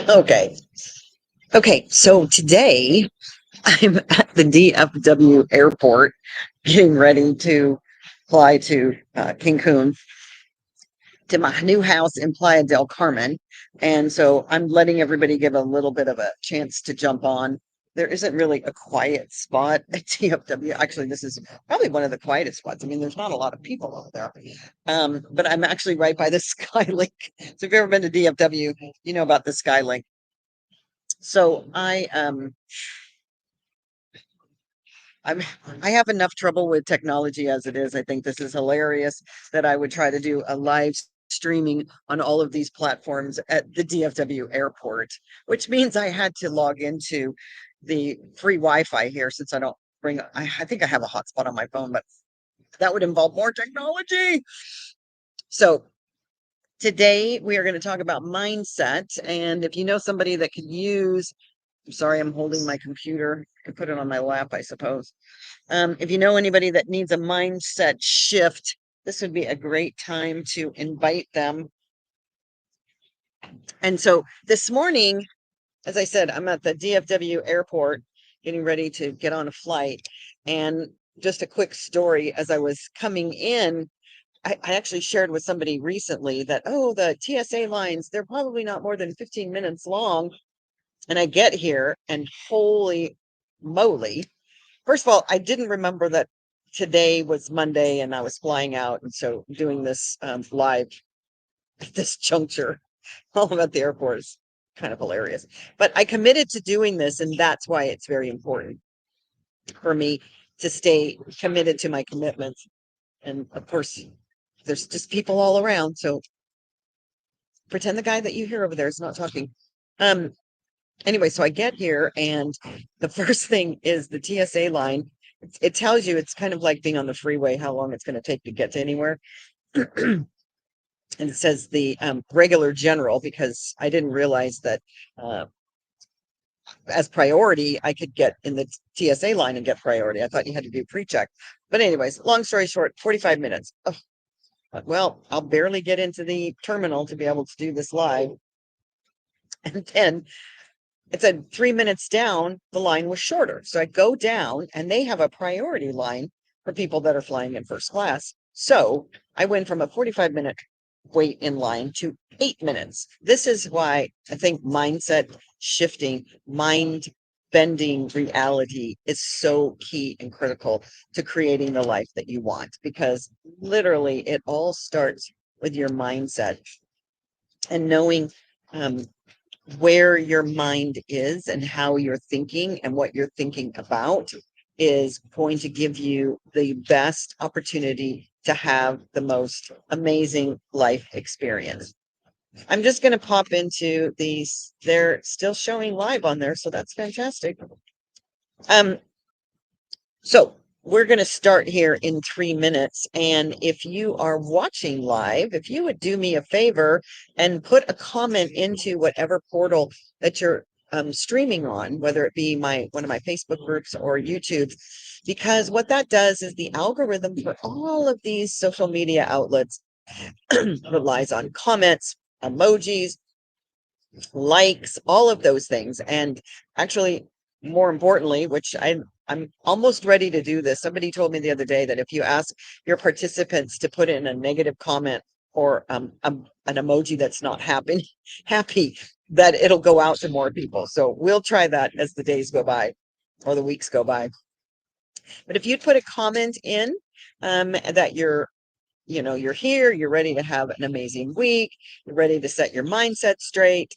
Okay. Okay. So today I'm at the DFW Airport getting ready to fly to Cancun to my new house in Playa del Carmen. And so I'm letting everybody give a little bit of a chance to jump on. There isn't really a quiet spot at DFW. Actually, this is probably one of the quietest spots. I mean, there's not a lot of people over there. But I'm actually right by the Skylink. So if you've ever been to DFW, you know about the Skylink. So I'm I have enough trouble with technology as it is. I think this is hilarious that I would try to do a live streaming on all of these platforms at the DFW airport, which means I had to log into the free Wi-Fi here since I don't bring I think I have a hotspot on my phone, but that would involve more technology. So today we are going to talk about mindset. And if you know somebody that could use, I'm sorry, I'm holding my computer. I could put it on my lap, I suppose. If you know anybody that needs a mindset shift, this would be a great time to invite them. And so this morning, as I said, I'm at the DFW airport getting ready to get on a flight. And just a quick story, as I was coming in, I actually shared with somebody recently that, oh, the TSA lines, they're probably not more than 15 minutes long. And I get here and holy moly. First of all, I didn't remember that today was Monday and I was flying out. And so doing this live at this juncture all about the airport is kind of hilarious. But I committed to doing this, and that's why it's very important for me to stay committed to my commitments. And of course, there's just people all around. So pretend the guy that you hear over there is not talking. Anyway, so I get here, and the first thing is the TSA line. It tells you it's kind of like being on the freeway, how long it's going to take to get to anywhere. And it says the regular general, because I didn't realize that as priority, I could get in the TSA line and get priority. I thought you had to do pre-check. But anyways, long story short, 45 minutes. Oh, well, I'll barely get into the terminal to be able to do this live. And then it said 3 minutes down, the line was shorter. So I go down, and they have a priority line for people that are flying in first class. So I went from a 45-minute wait in line to 8 minutes. This is why I think mindset shifting, mind bending reality is so key and critical to creating the life that you want, because literally it all starts with your mindset and knowing where your mind is and how you're thinking and what you're thinking about is going to give you the best opportunity to have the most amazing life experience. I'm just going to pop into these. They're still showing live on there, so that's fantastic. So we're going to start here in 3 minutes. And if you are watching live, if you would do me a favor and put a comment into whatever portal that you're streaming on, whether it be one of my Facebook groups or YouTube, because what that does is the algorithm for all of these social media outlets relies on comments, emojis, likes, all of those things. And actually, more importantly, which I'm almost ready to do this. Somebody told me the other day that if you ask your participants to put in a negative comment or an emoji that's not happy, that it'll go out to more people. So we'll try that as the days go by or the weeks go by. But if you'd put a comment in that you're here, you're ready to have an amazing week, you're ready to set your mindset straight,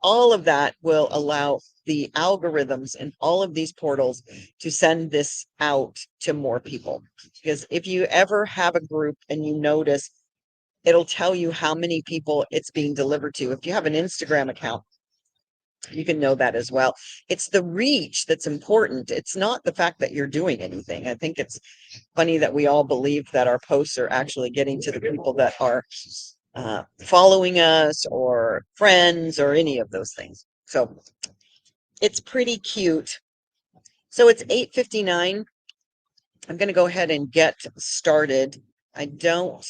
all of that will allow the algorithms and all of these portals to send this out to more people. Because if you ever have a group and you notice, it'll tell you how many people it's being delivered to. If you have an Instagram account, you can know that as well. It's the reach that's important. It's not the fact that you're doing anything. I think it's funny that we all believe that our posts are actually getting to the people that are following us or friends or any of those things. So it's pretty cute. So it's 8:59. I'm going to go ahead and get started. I don't,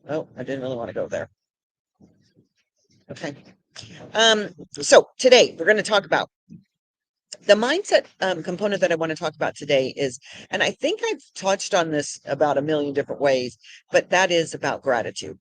oh, I didn't really want to go there. Okay. So today we're going to talk about the mindset component that I want to talk about today is, and I think I've touched on this about a million different ways, but that is about gratitude.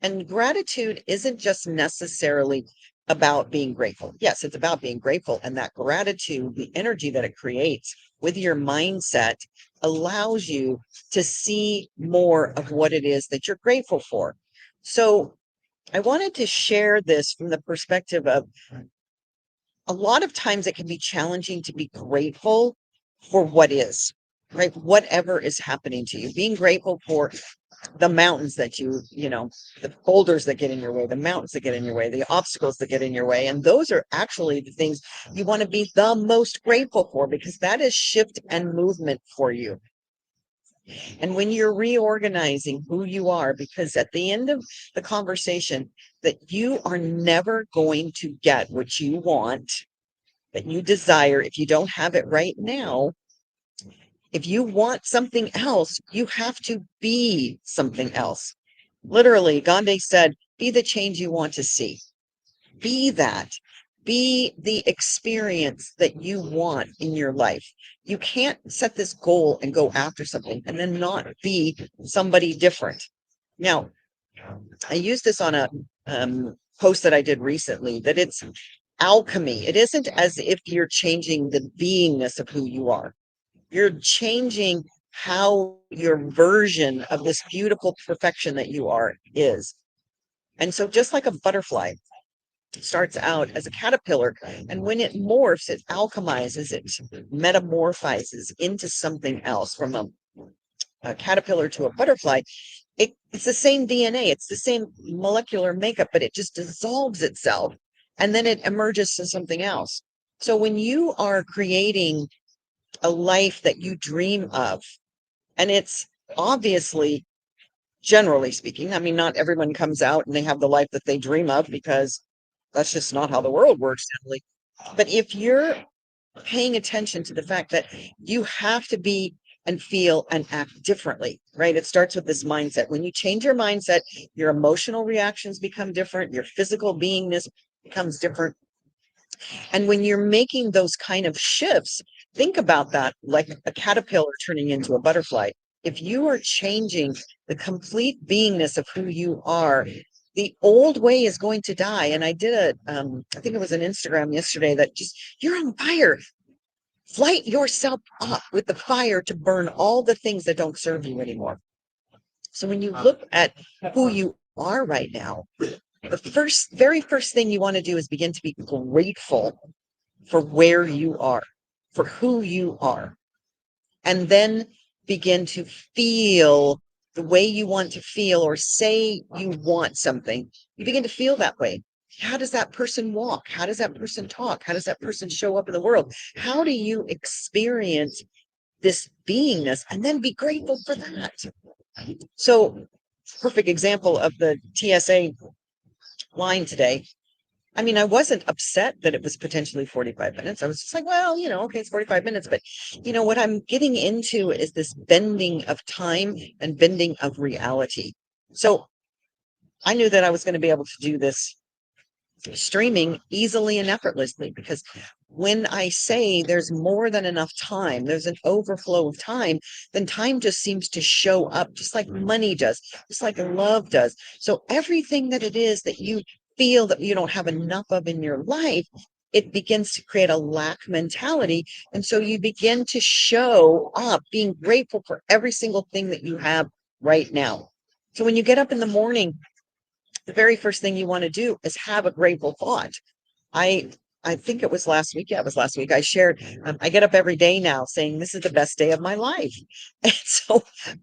And gratitude isn't just necessarily about being grateful. Yes, it's about being grateful. And that gratitude, the energy that it creates with your mindset, allows you to see more of what it is that you're grateful for. So I wanted to share this from the perspective of a lot of times it can be challenging to be grateful for what is, right? Whatever is happening to you, being grateful for the mountains that the boulders that get in your way, the mountains that get in your way, the obstacles that get in your way. And those are actually the things you want to be the most grateful for, because that is shift and movement for you. And when you're reorganizing who you are, because at the end of the conversation, that you are never going to get what you want, that you desire, if you don't have it right now. If you want something else, you have to be something else. Literally, Gandhi said, be the change you want to see. Be that. Be the experience that you want in your life. You can't set this goal and go after something and then not be somebody different. Now, I used this on a post that I did recently, that it's alchemy. It isn't as if you're changing the beingness of who you are. You're changing how your version of this beautiful perfection that you are is. And so just like a butterfly starts out as a caterpillar, and when it morphs, it alchemizes, it metamorphizes into something else, from a caterpillar to a butterfly. It's the same DNA, it's the same molecular makeup, but it just dissolves itself and then it emerges to something else. So when you are creating a life that you dream of, and it's obviously, generally speaking, I mean, not everyone comes out and they have the life that they dream of, because that's just not how the world works generally. But if you're paying attention to the fact that you have to be and feel and act differently, right? It starts with this mindset. When you change your mindset, your emotional reactions become different, your physical beingness becomes different. And when you're making those kind of shifts, think about that like a caterpillar turning into a butterfly. If you are changing the complete beingness of who you are, the old way is going to die. And I did I think it was an Instagram yesterday, that just, you're on fire. Light yourself up with the fire to burn all the things that don't serve you anymore. So when you look at who you are right now, the very first thing you want to do is begin to be grateful for where you are, for who you are, and then begin to feel the way you want to feel, or say you want something. You begin to feel that way. How does that person walk? How does that person talk? How does that person show up in the world? How do you experience this beingness, and then be grateful for that? So, perfect example of the TSA line today. I mean, I wasn't upset that it was potentially 45 minutes. I was just like, well, okay, it's 45 minutes. But, what I'm getting into is this bending of time and bending of reality. So I knew that I was going to be able to do this streaming easily and effortlessly, because when I say there's more than enough time, there's an overflow of time, then time just seems to show up, just like money does, just like love does. So everything that it is that you feel that you don't have enough of in your life, it begins to create a lack mentality. And so you begin to show up being grateful for every single thing that you have right now. So when you get up in the morning, the very first thing you want to do is have a grateful thought. I think it was last week. Yeah, it was last week. I shared, I get up every day now saying, this is the best day of my life.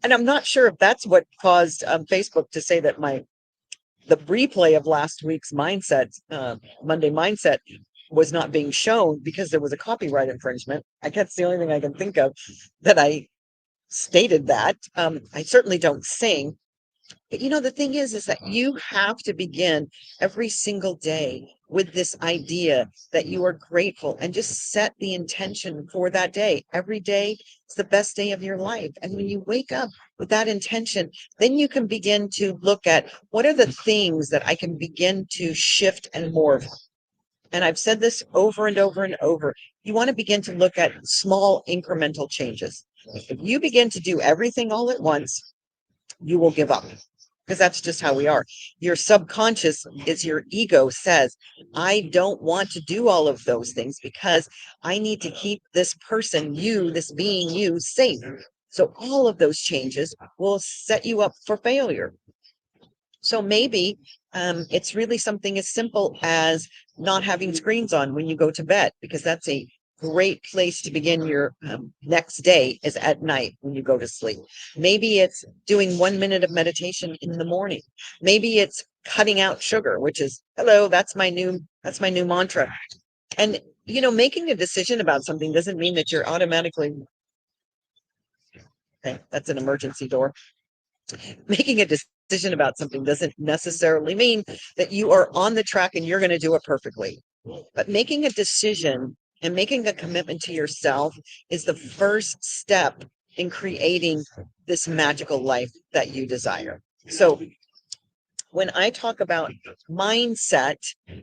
And I'm not sure if that's what caused Facebook to say that the replay of last week's Monday mindset, was not being shown because there was a copyright infringement. I guess the only thing I can think of that I stated that. I certainly don't sing. But the thing is that you have to begin every single day with this idea that you are grateful and just set the intention for that day. Every day is the best day of your life. And when you wake up with that intention, then you can begin to look at what are the things that I can begin to shift and morph. And I've said this over and over and over. You want to begin to look at small incremental changes. If you begin to do everything all at once, you will give up because that's just how we are. Your subconscious is your ego says, I don't want to do all of those things because I need to keep this person, you, this being you, safe. So all of those changes will set you up for failure. So maybe it's really something as simple as not having screens on when you go to bed, because that's a great place to begin your next day is at night when you go to sleep. Maybe it's doing 1 minute of meditation in the morning. Maybe it's cutting out sugar, which is, hello, that's my new mantra. And, making a decision about something doesn't mean that you're automatically, okay, that's an emergency door. Making a decision about something doesn't necessarily mean that you are on the track and you're going to do it perfectly. But making a decision and making a commitment to yourself is the first step in creating this magical life that you desire. So when I talk about mindset,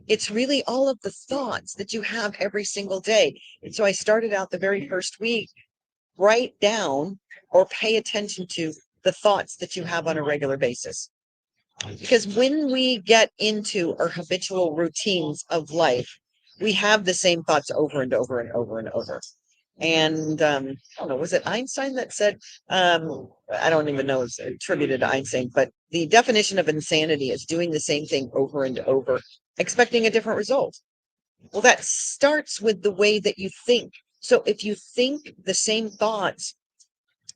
it's really all of the thoughts that you have every single day. And so I started out the very first week, write down or pay attention to the thoughts that you have on a regular basis. Because when we get into our habitual routines of life, we have the same thoughts over and over and over and over. And I don't know, was it Einstein that said, I don't even know, it's attributed to Einstein, but the definition of insanity is doing the same thing over and over, expecting a different result. Well, that starts with the way that you think. So if you think the same thoughts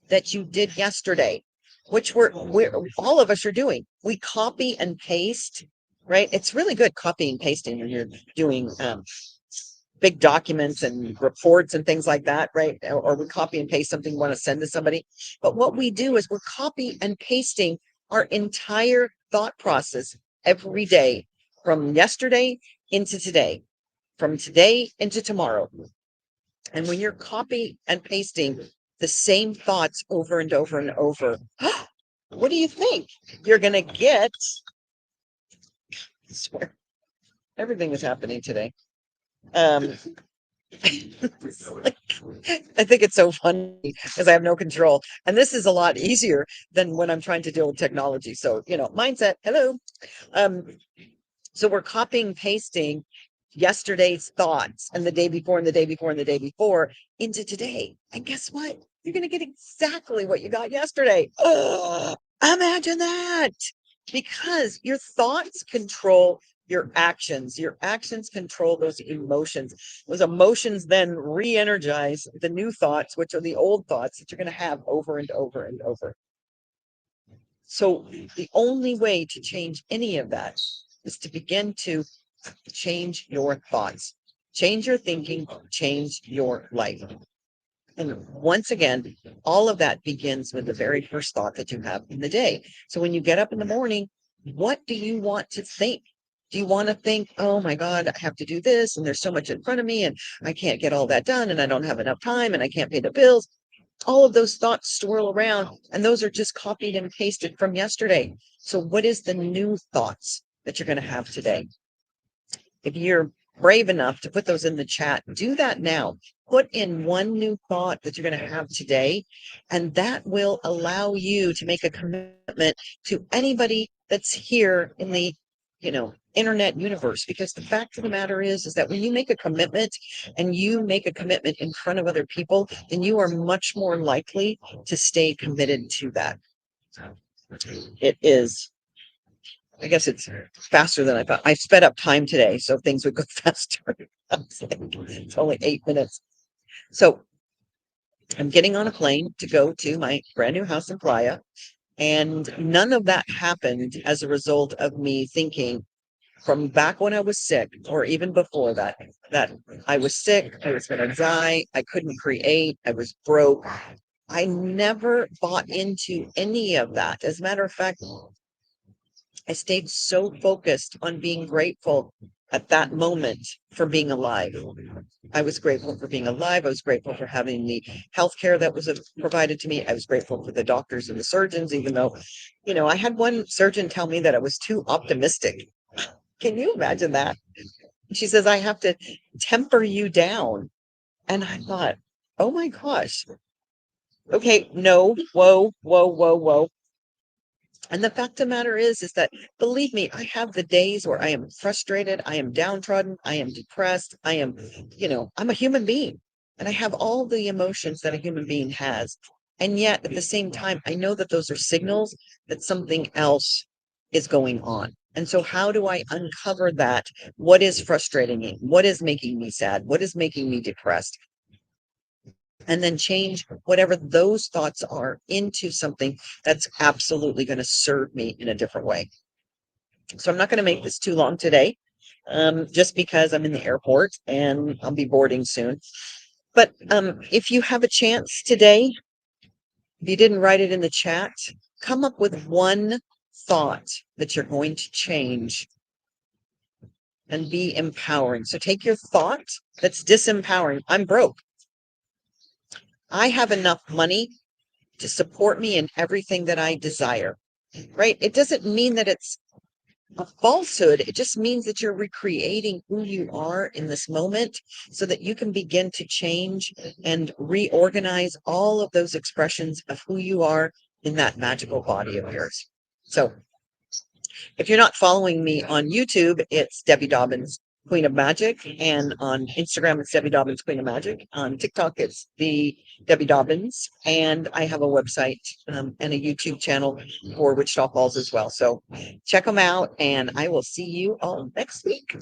that you did yesterday, which we're all of us are doing, we copy and paste, right? It's really good copying and pasting when you're doing big documents and reports and things like that, right? Or we copy and paste something we want to send to somebody. But what we do is we're copy and pasting our entire thought process every day, from yesterday into today, from today into tomorrow. And when you're copy and pasting the same thoughts over and over and over, what do you think you're going to get? I swear, everything is happening today. I think it's so funny because I have no control. And this is a lot easier than when I'm trying to deal with technology. So, mindset, hello. So we're copying, pasting yesterday's thoughts and the day before and the day before and the day before into today. And guess what? You're going to get exactly what you got yesterday. Oh, imagine that. Because your thoughts control your actions. Your actions control those emotions. Those emotions then re-energize the new thoughts, which are the old thoughts that you're going to have over and over and over. So the only way to change any of that is to begin to change your thoughts, change your thinking, change your life. And once again, all of that begins with the very first thought that you have in the day. So when you get up in the morning, what do you want to think? Do you want to think, oh my God, I have to do this, and there's so much in front of me, and I can't get all that done, and I don't have enough time, and I can't pay the bills? All of those thoughts swirl around, and those are just copied and pasted from yesterday. So what is the new thoughts that you're going to have today? If you're brave enough to put those in the chat, do that now. Put in one new thought that you're going to have today, and that will allow you to make a commitment to anybody that's here in the internet universe. Because the fact of the matter is that when you make a commitment and you make a commitment in front of other people, then you are much more likely to stay committed to that. It is, I guess it's faster than I thought. I sped up time today, so things would go faster. It's only 8 minutes. So I'm getting on a plane to go to my brand new house in Playa. And none of that happened as a result of me thinking from back when I was sick, or even before that I was sick, I was going to die, I couldn't create, I was broke. I never bought into any of that. As a matter of fact, I stayed so focused on being grateful at that moment for being alive. I was grateful for being alive. I was grateful for having the health care that was provided to me. I was grateful for the doctors and the surgeons, even though, I had one surgeon tell me that I was too optimistic. Can you imagine that? She says, I have to temper you down. And I thought, oh my gosh. Okay, no, whoa, whoa, whoa, whoa. And the fact of the matter is that, believe me, I have the days where I am frustrated, I am downtrodden, I am depressed, I'm a human being and I have all the emotions that a human being has. And yet at the same time, I know that those are signals that something else is going on. And so how do I uncover that? What is frustrating me? What is making me sad? What is making me depressed? And then change whatever those thoughts are into something that's absolutely going to serve me in a different way. So I'm not going to make this too long today, just because I'm in the airport and I'll be boarding soon. But if you have a chance today, if you didn't write it in the chat, come up with one thought that you're going to change and be empowering. So take your thought that's disempowering. I'm broke. I have enough money to support me in everything that I desire, right? It doesn't mean that it's a falsehood. It just means that you're recreating who you are in this moment so that you can begin to change and reorganize all of those expressions of who you are in that magical body of yours. So if you're not following me on YouTube, it's Debbie Dobbins, Queen of Magic. And on Instagram, it's Debbie Dobbins, Queen of Magic. On TikTok, it's the Debbie Dobbins. And I have a website and a YouTube channel for Wichita Falls as well. So check them out, and I will see you all next week.